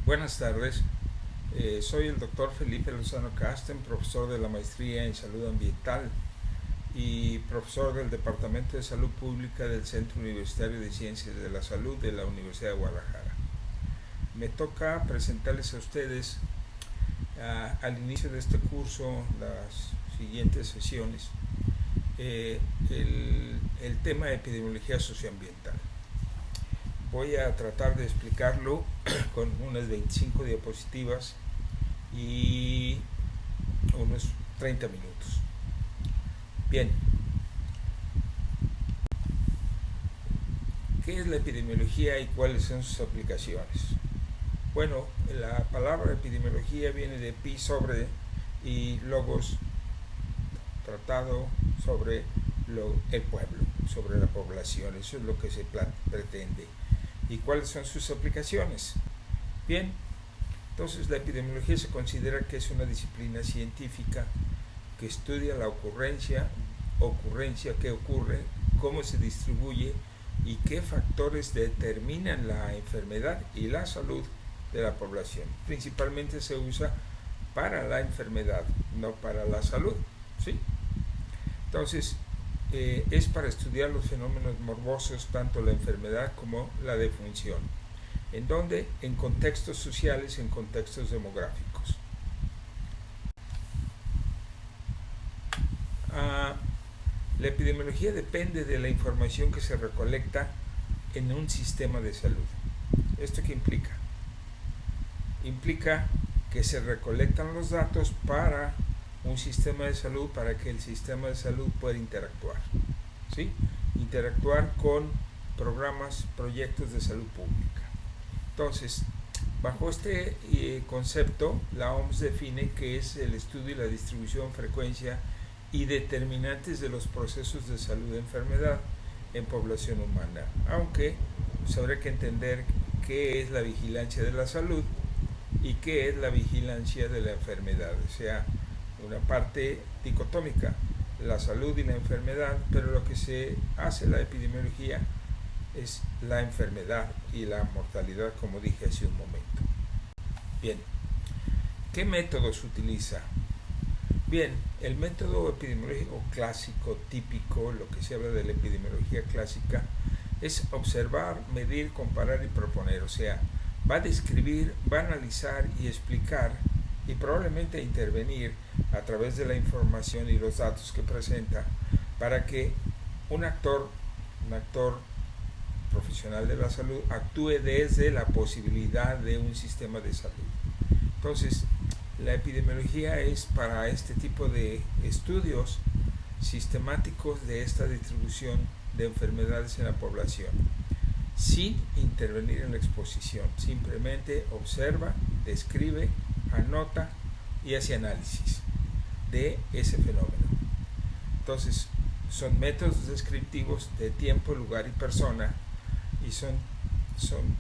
Buenas tardes, soy el doctor Felipe Lozano Casten, profesor de la maestría en salud ambiental y profesor del Departamento de Salud Pública del Centro Universitario de Ciencias de la Salud de la Universidad de Guadalajara. Me toca presentarles a ustedes al inicio de este curso, las siguientes sesiones, el tema de epidemiología socioambiental. Voy a tratar de explicarlo con unas 25 diapositivas y unos 30 minutos. Bien, ¿qué es la epidemiología y cuáles son sus aplicaciones? Bueno, la palabra epidemiología viene de pi sobre y logos, tratado sobre el pueblo, sobre la población. Eso es lo que se pretende. ¿Y cuáles son sus aplicaciones? Bien, entonces la epidemiología se considera que es una disciplina científica que estudia la ocurrencia, qué ocurre, cómo se distribuye y qué factores determinan la enfermedad y la salud de la población. Principalmente se usa para la enfermedad, no para la salud, ¿sí? Entonces, es para estudiar los fenómenos morbosos, tanto la enfermedad como la defunción. ¿En dónde? En contextos sociales, en contextos demográficos. La epidemiología depende de la información que se recolecta en un sistema de salud. ¿Esto qué implica? Implica que se recolectan los datos para un sistema de salud, para que el sistema de salud pueda interactuar, ¿sí? Interactuar con programas, proyectos de salud pública. Entonces, bajo este concepto, la OMS define que es el estudio y la distribución, frecuencia y determinantes de los procesos de salud y enfermedad en población humana, aunque habría que entender qué es la vigilancia de la salud y qué es la vigilancia de la enfermedad, o sea, una parte dicotómica, la salud y la enfermedad, pero lo que se hace la epidemiología es la enfermedad y la mortalidad, como dije hace un momento. Bien, ¿qué método se utiliza? Bien, el método epidemiológico clásico, típico, lo que se habla de la epidemiología clásica, es observar, medir, comparar y proponer, o sea, va a describir, va a analizar y explicar y probablemente intervenir a través de la información y los datos que presenta para que un actor profesional de la salud actúe desde la posibilidad de un sistema de salud. Entonces, la epidemiología es para este tipo de estudios sistemáticos de esta distribución de enfermedades en la población, sin intervenir en la exposición, simplemente observa, describe, anota y hace análisis de ese fenómeno. Entonces, son métodos descriptivos de tiempo, lugar y persona, y son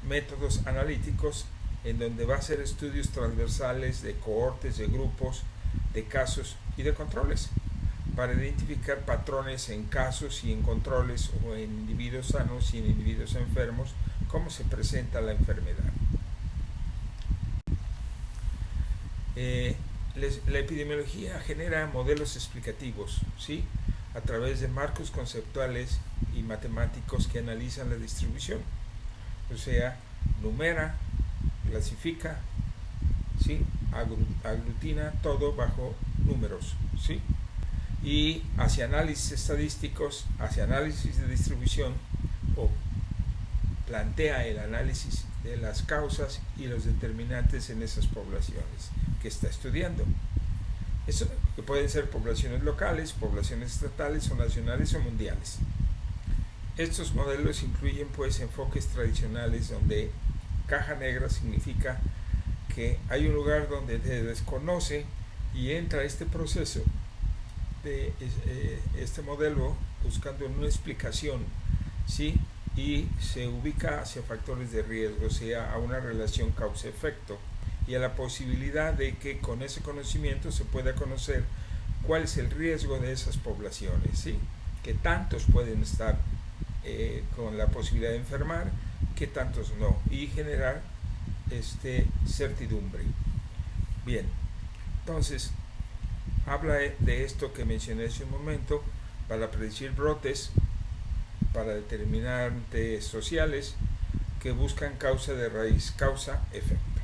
métodos analíticos en donde va a hacer estudios transversales de cohortes, de grupos, de casos y de controles, para identificar patrones en casos y en controles, o en individuos sanos y en individuos enfermos, cómo se presenta la enfermedad. La epidemiología genera modelos explicativos, ¿sí?, a través de marcos conceptuales y matemáticos que analizan la distribución, o sea, numera, clasifica, ¿sí?, aglutina todo bajo números, ¿sí?, y hacia análisis estadísticos, hacia análisis de distribución, o plantea el análisis de las causas y los determinantes en esas poblaciones que está estudiando. Eso que pueden ser poblaciones locales, poblaciones estatales o nacionales o mundiales. Estos modelos incluyen pues enfoques tradicionales donde caja negra significa que hay un lugar donde se desconoce y entra este proceso de este modelo buscando una explicación, ¿sí?, y se ubica hacia factores de riesgo, o sea, a una relación causa-efecto y a la posibilidad de que con ese conocimiento se pueda conocer cuál es el riesgo de esas poblaciones, ¿sí?, que tantos pueden estar con la posibilidad de enfermar, que tantos no, y generar certidumbre. Bien, entonces habla de esto que mencioné hace un momento, para predecir brotes, para determinantes sociales que buscan causa de raíz, causa-efecto.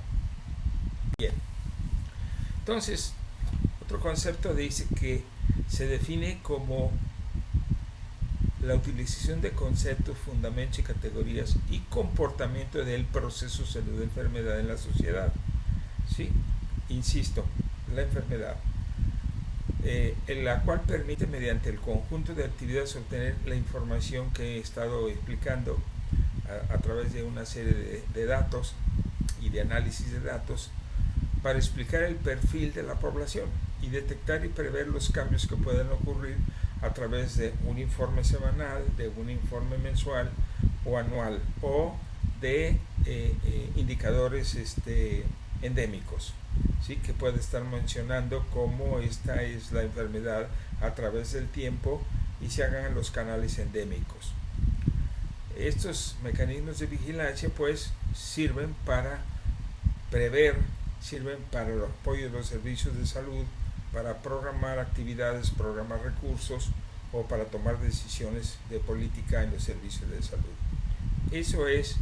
Bien, entonces otro concepto dice que se define como la utilización de conceptos, fundamentos y categorías y comportamiento del proceso salud-enfermedad en la sociedad. ¿Sí? Insisto, la enfermedad, en la cual permite mediante el conjunto de actividades obtener la información que he estado explicando a través de una serie de datos y de análisis de datos para explicar el perfil de la población y detectar y prever los cambios que pueden ocurrir a través de un informe semanal, de un informe mensual o anual, o de indicadores endémicos, ¿sí? Que puede estar mencionando cómo esta es la enfermedad a través del tiempo y se hagan los canales endémicos. Estos mecanismos de vigilancia pues sirven para prever, sirven para el apoyo de los servicios de salud, para programar actividades, programar recursos o para tomar decisiones de política en los servicios de salud. Eso es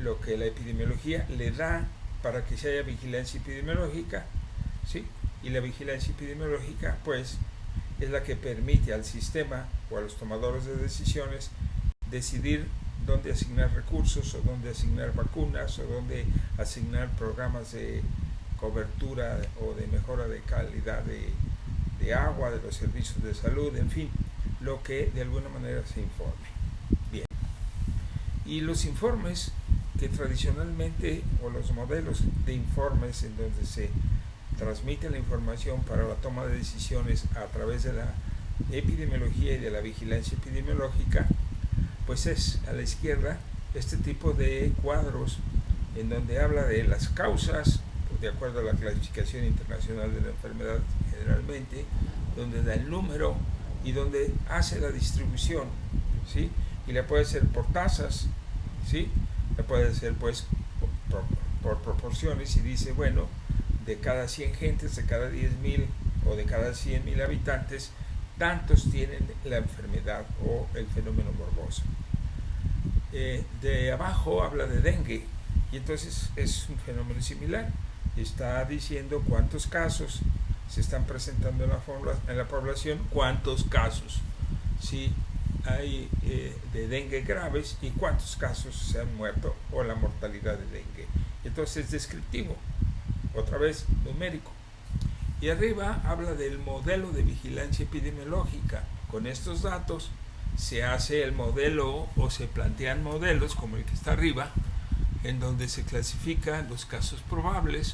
lo que la epidemiología le da para que se haya vigilancia epidemiológica, ¿sí? Y la vigilancia epidemiológica pues es la que permite al sistema o a los tomadores de decisiones decidir dónde asignar recursos o dónde asignar vacunas o dónde asignar programas de cobertura o de mejora de calidad de agua, de los servicios de salud, en fin, lo que de alguna manera se informe. Bien. Y los informes que tradicionalmente, o los modelos de informes en donde se transmite la información para la toma de decisiones a través de la epidemiología y de la vigilancia epidemiológica, pues es a la izquierda este tipo de cuadros en donde habla de las causas, de acuerdo a la clasificación internacional de la enfermedad generalmente, donde da el número y donde hace la distribución, ¿sí? Y la puede hacer por tasas, ¿sí? La puede hacer pues por proporciones y dice, bueno, de cada 100 gentes, de cada 10.000 o de cada 100.000 habitantes, tantos tienen la enfermedad o el fenómeno morboso. De abajo habla de dengue y entonces es un fenómeno similar. Está diciendo cuántos casos se están presentando en la población, cuántos casos sí hay de dengue graves y cuántos casos se han muerto o la mortalidad de dengue. Entonces es descriptivo, otra vez numérico. Y arriba habla del modelo de vigilancia epidemiológica. Con estos datos se hace el modelo o se plantean modelos como el que está arriba, en donde se clasifican los casos probables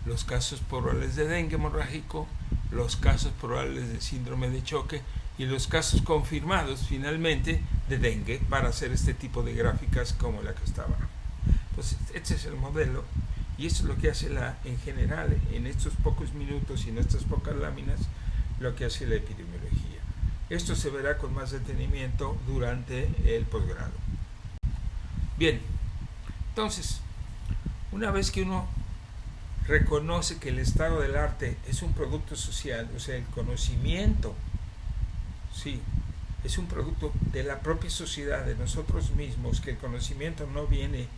de dengue hemorrágico, los casos probables de síndrome de choque y los casos confirmados finalmente de dengue, para hacer este tipo de gráficas como la que está abajo. Entonces este es el modelo y esto es lo que hace en general en estos pocos minutos y en estas pocas láminas, lo que hace la epidemiología. Esto se verá con más detenimiento durante el posgrado. Bien, entonces, una vez que uno reconoce que el estado del arte es un producto social, o sea, el conocimiento, sí, es un producto de la propia sociedad, de nosotros mismos, que el conocimiento no viene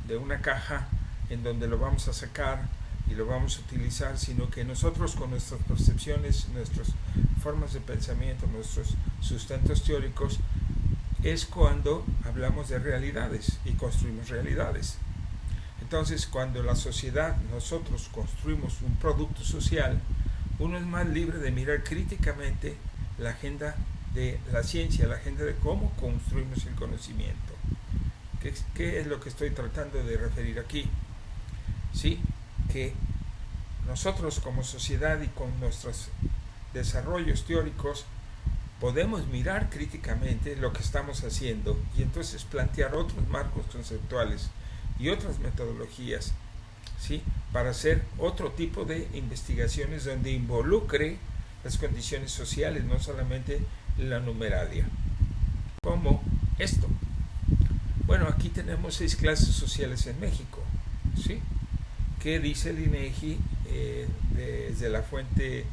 de una caja en donde lo vamos a sacar y lo vamos a utilizar, sino que nosotros con nuestras percepciones, nuestras formas de pensamiento, nuestros sustentos teóricos, es cuando hablamos de realidades y construimos realidades. Entonces, cuando la sociedad, nosotros construimos un producto social, uno es más libre de mirar críticamente la agenda de la ciencia, la agenda de cómo construimos el conocimiento. ¿Qué es lo que estoy tratando de referir aquí? Sí, que nosotros como sociedad y con nuestros desarrollos teóricos podemos mirar críticamente lo que estamos haciendo y entonces plantear otros marcos conceptuales y otras metodologías, ¿sí? Para hacer otro tipo de investigaciones donde involucre las condiciones sociales, no solamente la numeralia. Como esto. Bueno, aquí tenemos 6 clases sociales en México. ¿sí? Que dice el INEGI desde la fuente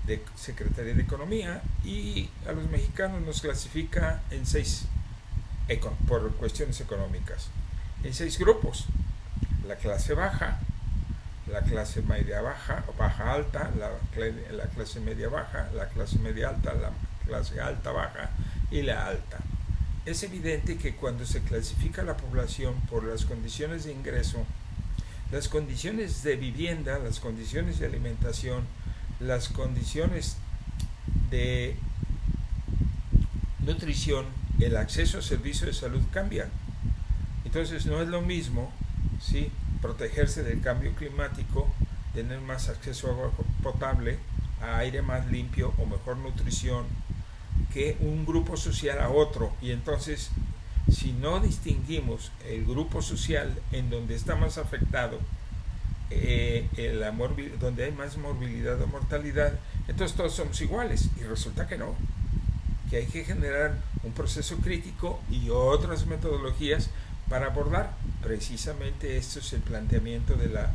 de Secretaría de Economía, y a los mexicanos nos clasifica en 6, por cuestiones económicas, en 6 grupos: la clase baja, la clase media baja o baja alta, la clase media baja, la clase media alta, la clase alta baja y la alta. Es evidente que cuando se clasifica la población por las condiciones de ingreso, las condiciones de vivienda, las condiciones de alimentación, las condiciones de nutrición, el acceso a servicios de salud cambian. Entonces no es lo mismo, ¿sí?, protegerse del cambio climático, tener más acceso a agua potable, a aire más limpio o mejor nutrición, que un grupo social a otro. Y entonces, si no distinguimos el grupo social en donde está más afectado, donde hay más morbilidad o mortalidad, entonces todos somos iguales, y resulta que no, que hay que generar un proceso crítico y otras metodologías para abordar precisamente esto. Es el planteamiento de la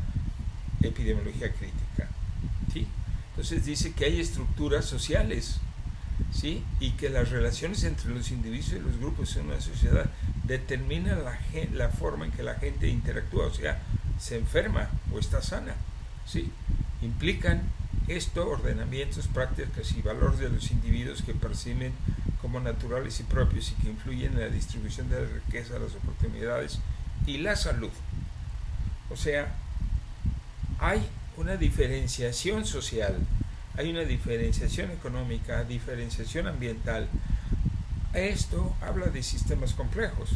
epidemiología crítica, ¿sí? Entonces dice que hay estructuras sociales, ¿sí?, y que las relaciones entre los individuos y los grupos en una sociedad determinan la forma en que la gente interactúa, o sea, se enferma o está sana, ¿sí? Implican esto ordenamientos, prácticas y valores de los individuos que perciben como naturales y propios y que influyen en la distribución de la riqueza, las oportunidades y la salud. O sea, hay una diferenciación social, hay una diferenciación económica, diferenciación ambiental. Esto habla de sistemas complejos,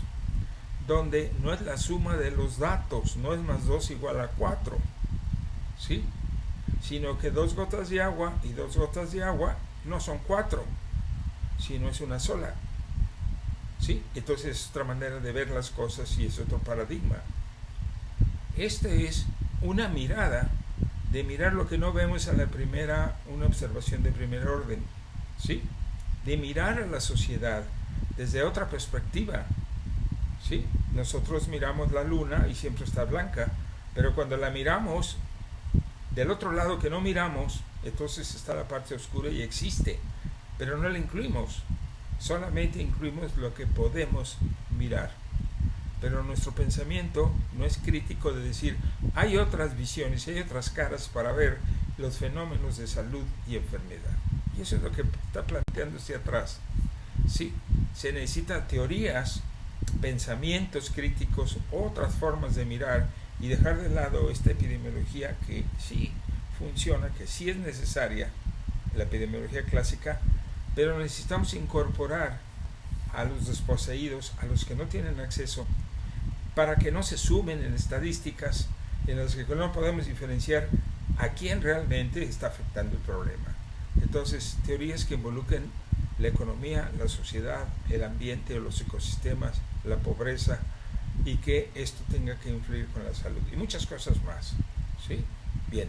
donde no es la suma de los datos, no es más 2 igual a 4, ¿sí?, sino que 2 gotas de agua y 2 gotas de agua no son 4, sino es una sola, ¿sí? Entonces es otra manera de ver las cosas y es otro paradigma. Este es una mirada, de mirar lo que no vemos a la primera, una observación de primer orden, ¿sí?, de mirar a la sociedad desde otra perspectiva, ¿sí? Nosotros miramos la luna y siempre está blanca, pero cuando la miramos del otro lado que no miramos, entonces está la parte oscura y existe, pero no la incluimos, solamente incluimos lo que podemos mirar. Pero nuestro pensamiento no es crítico de decir, hay otras visiones, hay otras caras para ver los fenómenos de salud y enfermedad. Y eso es lo que está planteando hacia atrás. Sí, se necesitan teorías, pensamientos críticos, otras formas de mirar y dejar de lado esta epidemiología que sí funciona, que sí es necesaria, la epidemiología clásica, pero necesitamos incorporar a los desposeídos, a los que no tienen acceso, para que no se sumen en estadísticas en las que no podemos diferenciar a quién realmente está afectando el problema. Entonces, teorías que involucren la economía, la sociedad, el ambiente, los ecosistemas, la pobreza, y que esto tenga que influir con la salud y muchas cosas más, ¿sí? Bien.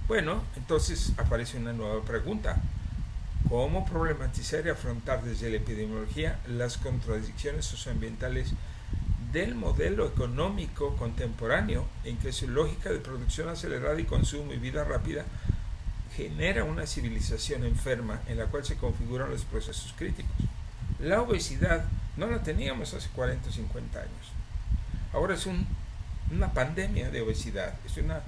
Bueno, entonces aparece una nueva pregunta. ¿Cómo problematizar y afrontar desde la epidemiología las contradicciones socioambientales del modelo económico contemporáneo, en que su lógica de producción acelerada y consumo y vida rápida genera una civilización enferma en la cual se configuran los procesos críticos? La obesidad no la teníamos hace 40 o 50 años. Ahora es una pandemia de obesidad, es una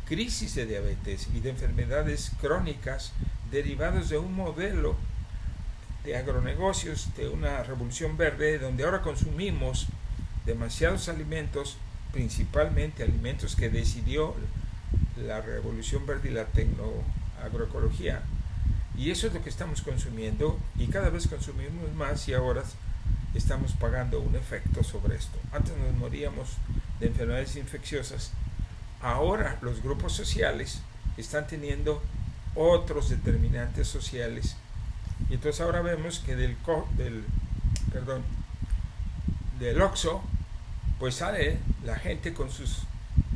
crisis de diabetes y de enfermedades crónicas derivados de un modelo de agronegocios, de una revolución verde, donde ahora consumimos demasiados alimentos, principalmente alimentos que decidió la revolución verde y la agroecología. Y eso es lo que estamos consumiendo, y cada vez consumimos más, y ahora estamos pagando un efecto sobre esto. Antes nos moríamos de enfermedades infecciosas, ahora los grupos sociales están teniendo otros determinantes sociales, y entonces ahora vemos que del Oxxo pues sale la gente con sus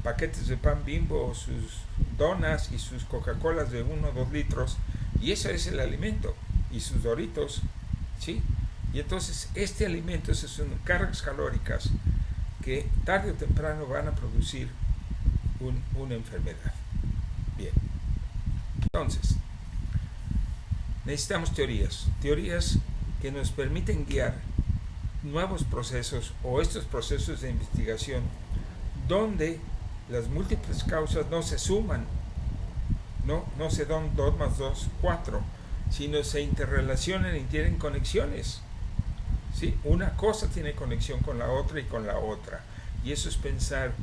paquetes de pan Bimbo, sus donas y sus Coca-Colas de 1 o 2 litros, y eso es el alimento, y sus Doritos, ¿sí? Y entonces este alimento son cargas calóricas que tarde o temprano van a producir una enfermedad. Bien, entonces necesitamos teorías que nos permiten guiar nuevos procesos o estos procesos de investigación donde las múltiples causas no se suman, no se dan 2 más 2, 4, sino se interrelacionan y tienen conexiones. ¿Sí? Una cosa tiene conexión con la otra y con la otra. Y eso es pensar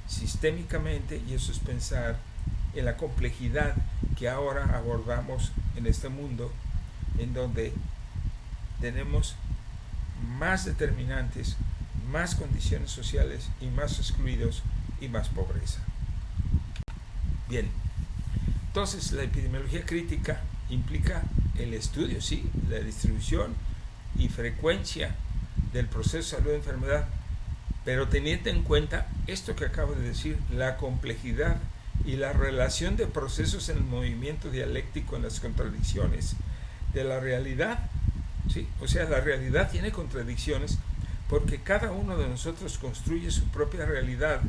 sistémicamente, y eso es pensar en la complejidad que ahora abordamos en este mundo, en donde tenemos más determinantes, más condiciones sociales y más excluidos y más pobreza. Bien, entonces la epidemiología crítica implica el estudio, sí, la distribución y frecuencia del proceso de salud y enfermedad, pero teniendo en cuenta esto que acabo de decir, la complejidad y la relación de procesos en el movimiento dialéctico, en las contradicciones de la realidad, ¿sí? O sea, la realidad tiene contradicciones porque cada uno de nosotros construye su propia realidad.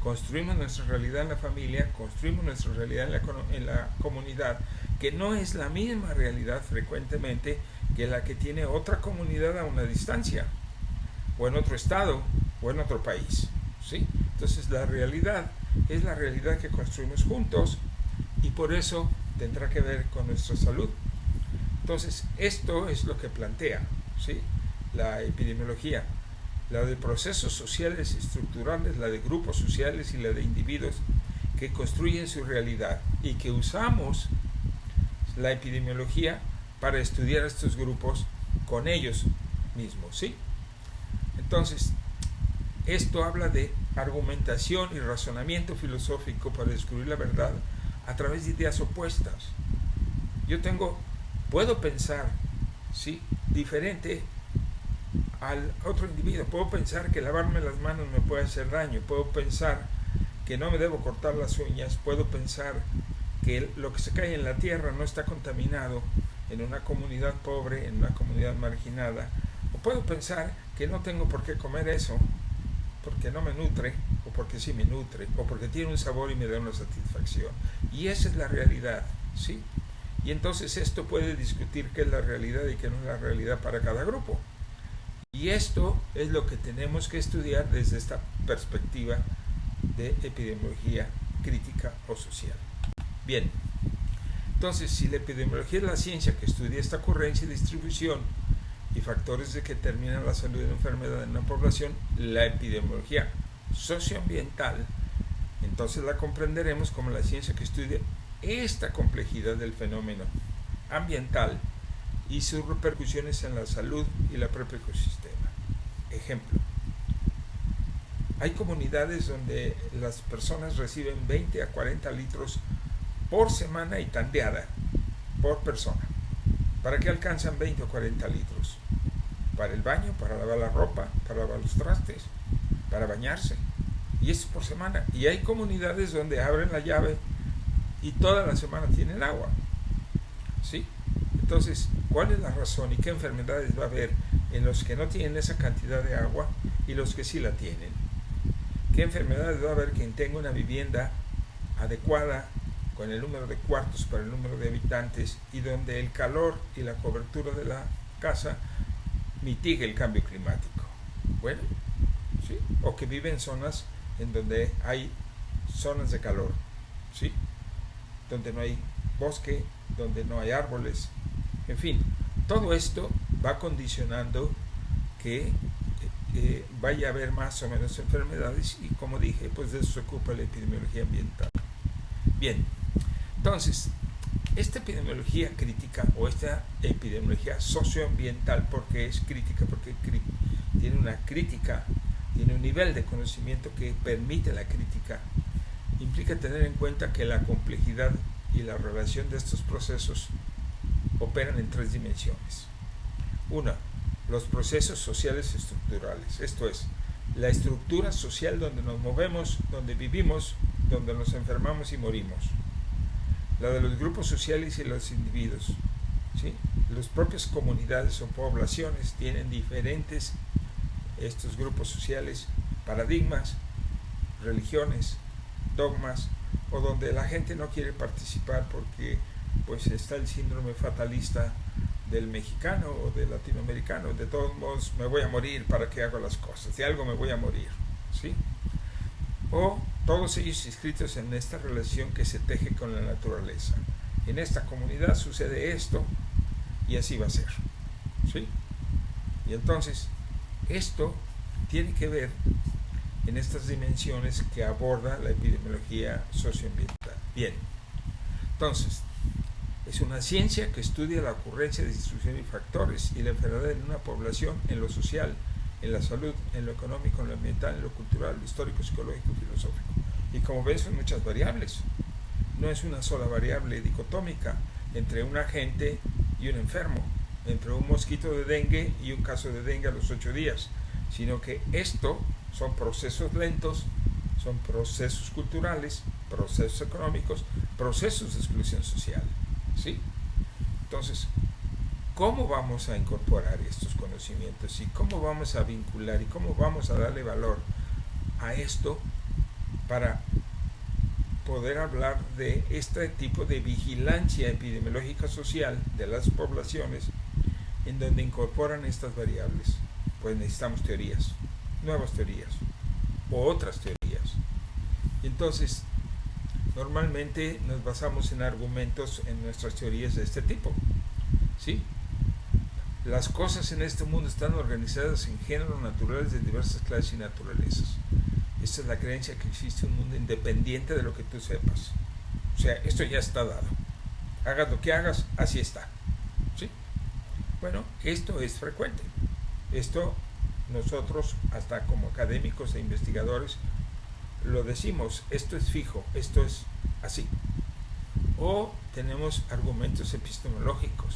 Construimos nuestra realidad en la familia, construimos nuestra realidad en la comunidad, que no es la misma realidad frecuentemente que la que tiene otra comunidad a una distancia, o en otro estado, o en otro país, ¿sí? Entonces la realidad es la realidad que construimos juntos y por eso tendrá que ver con nuestra salud. Entonces esto es lo que plantea, ¿sí?, la epidemiología, la de procesos sociales y estructurales, la de grupos sociales y la de individuos que construyen su realidad y que usamos la epidemiología para estudiar estos grupos con ellos mismos, ¿sí? Entonces, esto habla de argumentación y razonamiento filosófico para descubrir la verdad a través de ideas opuestas. Puedo pensar, ¿sí?, diferente al otro individuo. Puedo pensar que lavarme las manos me puede hacer daño, puedo pensar que no me debo cortar las uñas, puedo pensar que lo que se cae en la tierra no está contaminado en una comunidad pobre, en una comunidad marginada, o puedo pensar que no tengo por qué comer eso porque no me nutre, o porque sí me nutre, o porque tiene un sabor y me da una satisfacción. Y esa es la realidad, ¿sí? Y entonces esto puede discutir qué es la realidad y qué no es la realidad para cada grupo. Y esto es lo que tenemos que estudiar desde esta perspectiva de epidemiología crítica o social. Bien, entonces si la epidemiología es la ciencia que estudia esta ocurrencia y distribución y factores que determinan la salud y la enfermedad en una población, la epidemiología socioambiental, entonces la comprenderemos como la ciencia que estudia esta complejidad del fenómeno ambiental y sus repercusiones en la salud y el propio ecosistema. Ejemplo: hay comunidades donde las personas reciben 20 a 40 litros por semana y tandeada por persona. ¿Para qué alcanzan 20 o 40 litros? Para el baño, para lavar la ropa, para lavar los trastes, para bañarse. Y eso por semana. Y hay comunidades donde abren la llave y toda la semana tienen agua, ¿sí? Entonces, ¿cuál es la razón y qué enfermedades va a haber en los que no tienen esa cantidad de agua y los que sí la tienen? ¿Qué enfermedades va a haber quien tenga una vivienda adecuada con el número de cuartos para el número de habitantes y donde el calor y la cobertura de la casa mitigue el cambio climático? Bueno, ¿sí? O que vive en zonas en donde hay zonas de calor, ¿sí?, donde no hay bosque, donde no hay árboles, en fin, todo esto va condicionando que vaya a haber más o menos enfermedades y, como dije, pues de eso se ocupa la epidemiología ambiental. Bien, entonces, esta epidemiología crítica o esta epidemiología socioambiental, porque es crítica, porque tiene una crítica, tiene un nivel de conocimiento que permite la crítica, implica tener en cuenta que la complejidad y la relación de estos procesos operan en 3 dimensiones. Una, los procesos sociales estructurales, esto es, la estructura social donde nos movemos, donde vivimos, donde nos enfermamos y morimos. La de los grupos sociales y los individuos, ¿sí? Las propias comunidades o poblaciones tienen diferentes, estos grupos sociales, paradigmas, religiones, dogmas, o donde la gente no quiere participar porque pues está el síndrome fatalista del mexicano o del latinoamericano. De todos modos me voy a morir, ¿para qué hago las cosas? De algo me voy a morir, ¿sí? O todos ellos inscritos en esta relación que se teje con la naturaleza. En esta comunidad sucede esto y así va a ser, ¿sí? Y entonces esto tiene que ver en estas dimensiones que aborda la epidemiología socioambiental. Bien, entonces es una ciencia que estudia la ocurrencia de distribución y factores y la enfermedad en una población en lo social, en la salud, en lo económico, en lo ambiental, en lo cultural, lo histórico, psicológico y filosófico. Y como ven, son muchas variables. No es una sola variable dicotómica entre un agente y un enfermo, entre un mosquito de dengue y un caso de dengue a los 8 días, sino que esto son procesos lentos, son procesos culturales, procesos económicos, procesos de exclusión social, ¿sí? Entonces, ¿cómo vamos a incorporar estos conocimientos y cómo vamos a vincular y cómo vamos a darle valor a esto para poder hablar de este tipo de vigilancia epidemiológica social de las poblaciones en donde incorporan estas variables? Pues necesitamos teorías, nuevas teorías o otras teorías. Y entonces, normalmente nos basamos en argumentos en nuestras teorías de este tipo, ¿sí? Las cosas en este mundo están organizadas en géneros naturales de diversas clases y naturalezas. Esta es la creencia que existe un mundo independiente de lo que tú sepas. O sea, esto ya está dado. Hagas lo que hagas, así está, ¿sí? Bueno, esto es frecuente. Esto nosotros, hasta como académicos e investigadores, lo decimos, esto es fijo, esto es así. O tenemos argumentos epistemológicos.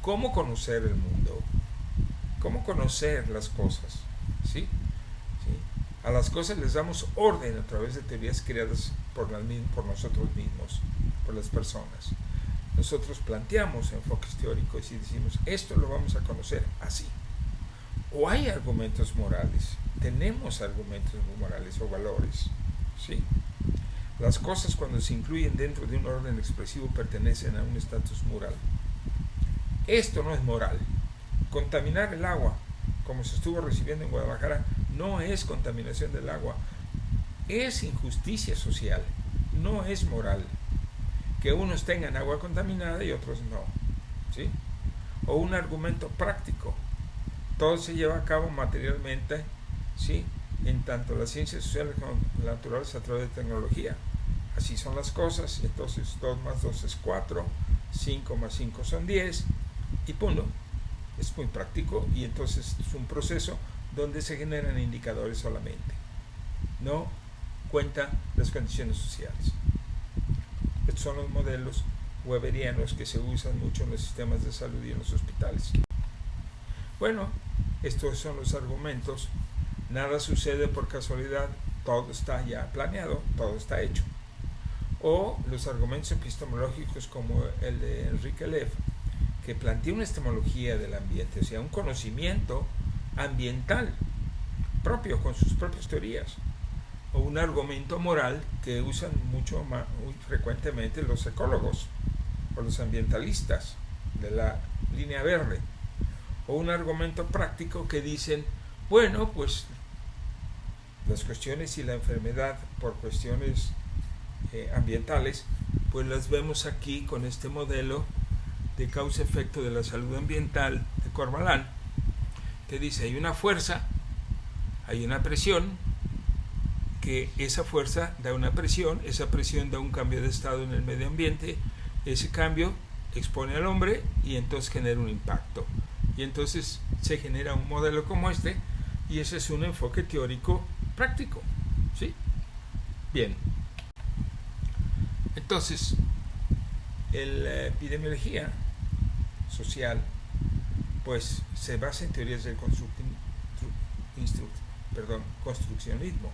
¿Cómo conocer el mundo? ¿Cómo conocer las cosas? ¿Sí? ¿Sí? A las cosas les damos orden a través de teorías creadas por nosotros mismos, por las personas. Nosotros planteamos enfoques teóricos y decimos, esto lo vamos a conocer así. O hay argumentos morales, tenemos argumentos morales o valores, ¿sí? Las cosas, cuando se incluyen dentro de un orden expresivo, pertenecen a un estatus moral. Esto no es moral. Contaminar el agua, como se estuvo recibiendo en Guadalajara, no es contaminación del agua, es injusticia social, no es moral. Que unos tengan agua contaminada y otros no, ¿sí? O un argumento práctico. Todo se lleva a cabo materialmente, ¿sí? En tanto las ciencias sociales como naturales a través de tecnología. Así son las cosas. Entonces 2 más 2 es 4, 5 más 5 son 10 y punto. Es muy práctico y entonces es un proceso donde se generan indicadores solamente. No cuenta las condiciones sociales. Estos son los modelos weberianos que se usan mucho en los sistemas de salud y en los hospitales. Bueno, estos son los argumentos. Nada sucede por casualidad, todo está ya planeado, todo está hecho. O los argumentos epistemológicos como el de Enrique Leff, que plantea una epistemología del ambiente, o sea, un conocimiento ambiental propio, con sus propias teorías. O un argumento moral que usan muy frecuentemente los ecólogos o los ambientalistas de la línea verde. O un argumento práctico que dicen, bueno, pues las cuestiones y la enfermedad por cuestiones ambientales, pues las vemos aquí con este modelo de causa-efecto de la salud ambiental de Corvalán, que dice, hay una fuerza, hay una presión, que esa fuerza da una presión, esa presión da un cambio de estado en el medio ambiente, ese cambio expone al hombre y entonces genera un impacto. Y entonces se genera un modelo como este, y ese es un enfoque teórico práctico, ¿sí? Bien. Entonces, la epidemiología social, pues se basa en teorías del construccionismo,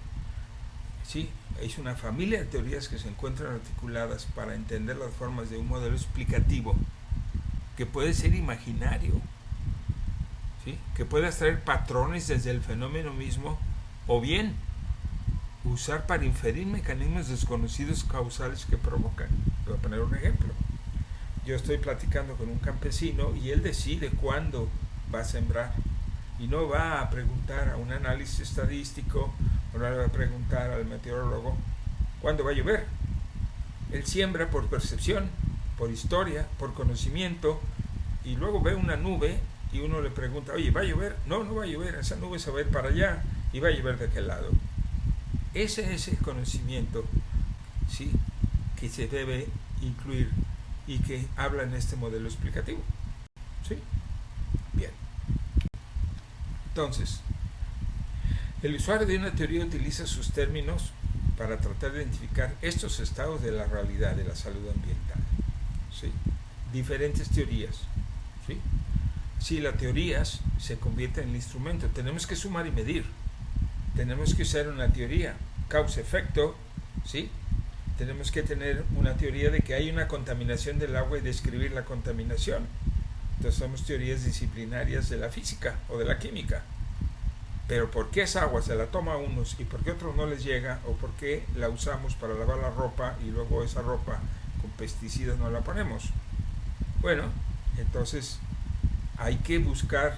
¿sí? Es una familia de teorías que se encuentran articuladas para entender las formas de un modelo explicativo que puede ser imaginario, ¿sí? Que puede extraer patrones desde el fenómeno mismo, o bien usar para inferir mecanismos desconocidos causales que provocan. Voy a poner un ejemplo. Yo estoy platicando con un campesino y él decide cuándo va a sembrar. Y no va a preguntar a un análisis estadístico o no le va a preguntar al meteorólogo cuándo va a llover. Él siembra por percepción, por historia, por conocimiento, y luego ve una nube y uno le pregunta, oye, ¿va a llover? No, no va a llover, esa nube se va a ir para allá y va a llover de aquel lado. Ese es el conocimiento, ¿sí?, que se debe incluir y que habla en este modelo explicativo. ¿Sí? Bien. Entonces, el usuario de una teoría utiliza sus términos para tratar de identificar estos estados de la realidad de la salud ambiental. ¿Sí? Diferentes teorías. ¿Sí? Si las teorías se convierten en el instrumento, tenemos que sumar y medir. Tenemos que usar una teoría causa-efecto, ¿sí? Tenemos que tener una teoría de que hay una contaminación del agua y describir la contaminación. Entonces somos teorías disciplinarias de la física o de la química. Pero ¿por qué esa agua se la toma a unos y por qué a otros no les llega? ¿O por qué la usamos para lavar la ropa y luego esa ropa con pesticidas no la ponemos? Bueno, entonces hay que buscar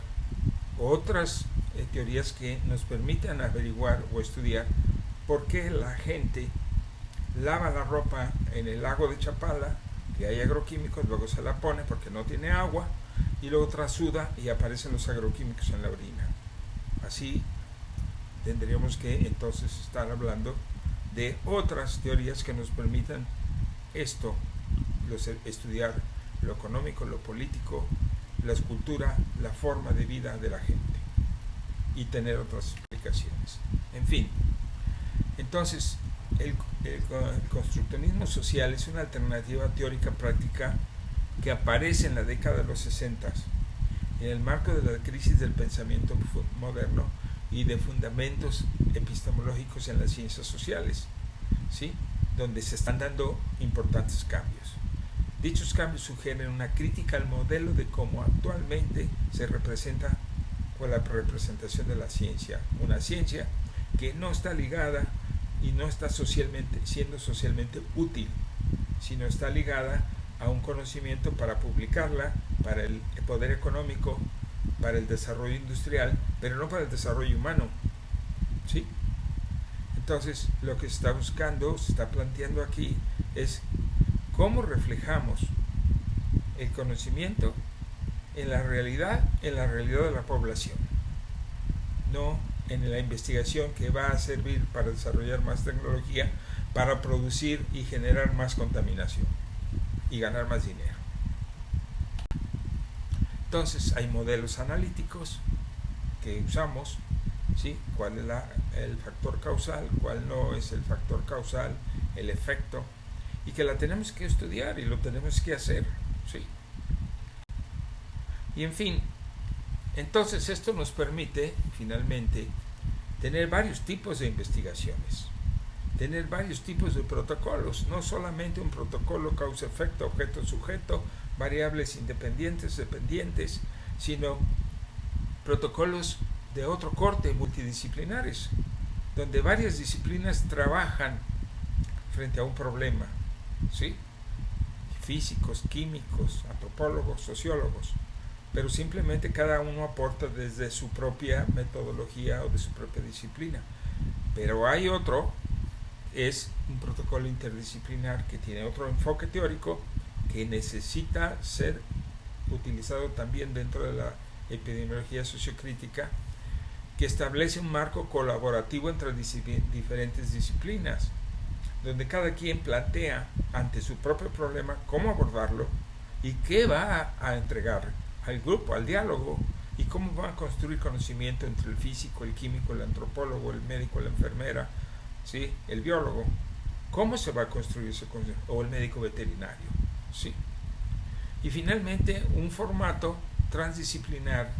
otras teorías que nos permitan averiguar o estudiar por qué la gente lava la ropa en el lago de Chapala, que hay agroquímicos, luego se la pone porque no tiene agua y luego trasuda y aparecen los agroquímicos en la orina. Así tendríamos que entonces estar hablando de otras teorías que nos permitan esto, estudiar lo económico, lo político, la escultura, la forma de vida de la gente y tener otras explicaciones. En fin, entonces el constructivismo social es una alternativa teórica práctica que aparece en la década de los 60 en el marco de la crisis del pensamiento moderno y de fundamentos epistemológicos en las ciencias sociales, ¿sí?, donde se están dando importantes cambios. Dichos cambios sugieren una crítica al modelo de cómo actualmente se representa con la representación de la ciencia, una ciencia que no está ligada y no está siendo socialmente útil, sino está ligada a un conocimiento para publicarla, para el poder económico, para el desarrollo industrial, pero no para el desarrollo humano. ¿Sí? Entonces, lo que se está buscando, se está planteando aquí, es cómo reflejamos el conocimiento en la realidad de la población, no en la investigación que va a servir para desarrollar más tecnología, para producir y generar más contaminación y ganar más dinero. Entonces hay modelos analíticos que usamos, ¿sí?, cuál es el factor causal, cuál no es el factor causal, el efecto, y que la tenemos que estudiar y lo tenemos que hacer, ¿sí? Y en fin, entonces esto nos permite finalmente tener varios tipos de investigaciones, tener varios tipos de protocolos, no solamente un protocolo causa-efecto, objeto-sujeto, variables independientes, dependientes, sino protocolos de otro corte, multidisciplinares, donde varias disciplinas trabajan frente a un problema, ¿sí?, físicos, químicos, antropólogos, sociólogos, pero simplemente cada uno aporta desde su propia metodología o de su propia disciplina. Pero hay otro, es un protocolo interdisciplinar que tiene otro enfoque teórico que necesita ser utilizado también dentro de la epidemiología sociocrítica, que establece un marco colaborativo entre diferentes disciplinas, donde cada quien plantea ante su propio problema cómo abordarlo y qué va a entregar al grupo, al diálogo, y cómo va a construir conocimiento entre el físico, el químico, el antropólogo, el médico, la enfermera, ¿sí?, el biólogo. ¿Cómo se va a construir ese conocimiento? O el médico veterinario, ¿sí? Y finalmente un formato transdisciplinar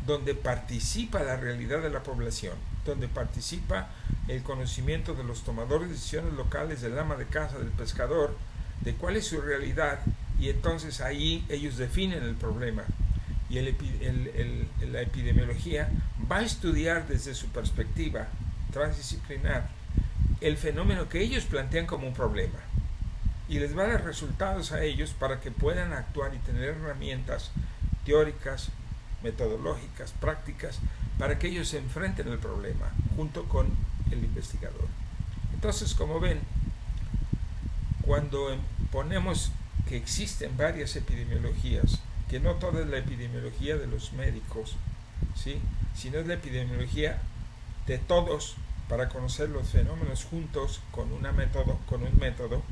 donde participa la realidad de la población, donde participa el conocimiento de los tomadores de decisiones locales, del ama de casa, del pescador, de cuál es su realidad, y entonces ahí ellos definen el problema. Y la epidemiología va a estudiar desde su perspectiva transdisciplinar el fenómeno que ellos plantean como un problema y les va a dar resultados a ellos para que puedan actuar y tener herramientas teóricas, metodológicas, prácticas, para que ellos se enfrenten al problema junto con el investigador. Entonces, como ven, cuando ponemos que existen varias epidemiologías, que no toda es la epidemiología de los médicos, ¿sí?, sino es la epidemiología de todos, para conocer los fenómenos juntos con un método,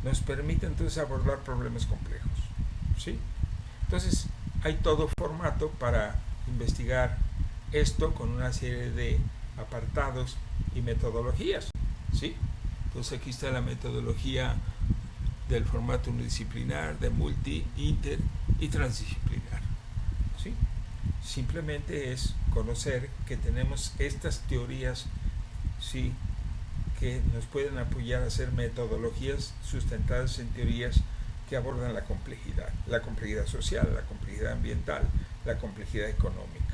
nos permite entonces abordar problemas complejos, ¿sí? Entonces hay todo formato para investigar esto con una serie de apartados y metodologías, ¿sí? Entonces aquí está la metodología del formato unidisciplinar, de multi, inter y transdisciplinar, ¿sí? Simplemente es conocer que tenemos estas teorías, sí, que nos pueden apoyar a hacer metodologías sustentadas en teorías que abordan la complejidad social, la complejidad ambiental, la complejidad económica.